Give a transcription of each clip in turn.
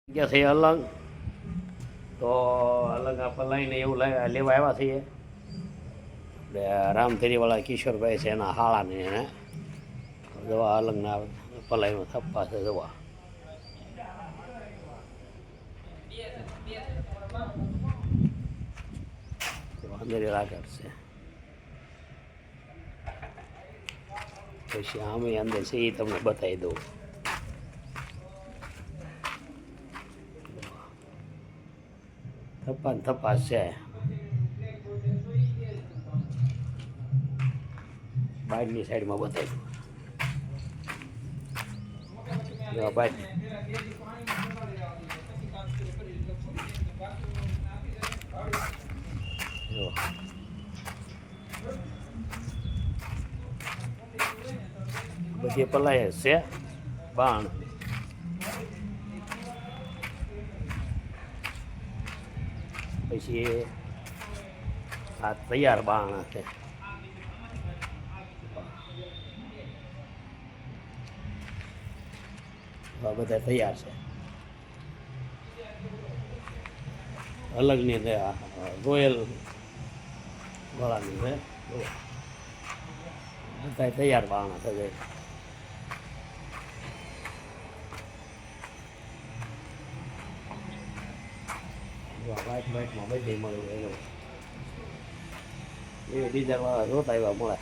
ગયા છે અલગ તો અલગ આપણે લઈને એવું લેવા આવ્યા છીએ એટલે રામધરીવાળા કિશોરભાઈ છે એના હાળાની એને દવા અલગના પલાઈમાં થપ્પા છે દવા અંદરી આગળ છે પછી આમે અંદર છે એ તમને બતાવી દઉં થપ્પા થપ્પા છે બહારની સાઈડમાં બતાવી દઉં બહાર બધી પલાય છે બાણ પછી આ તૈયાર બાણ છે બધા તૈયાર છે અલગની રોયલ વાળાની છે બધા તૈયાર બાણ છે વાઇટમાં બધી મળ્યું એનો એ ડીઝલવાળા રોટ આવ્યા મળે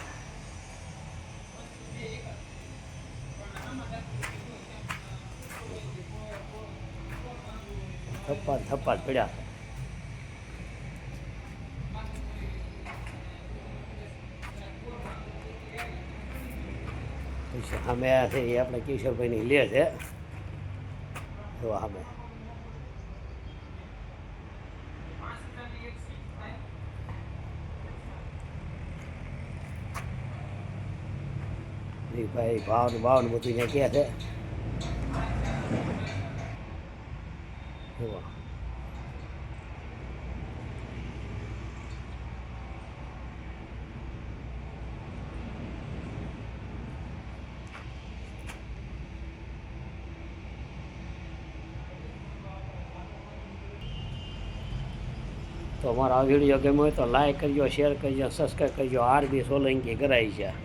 થપ્પા પડ્યા પછી સામે છે એ આપણે કિશોરભાઈની લે છે તો સામે ભાઈ ભાવનું બધું અહીંયા ક્યાં છે તો અમારો આ વિડીયો ગમ્યો હોય તો લાઈક કરજો, શેર કરજો, સબસ્ક્રાઈબ કરજો. RB સોલંકી કરાય છે.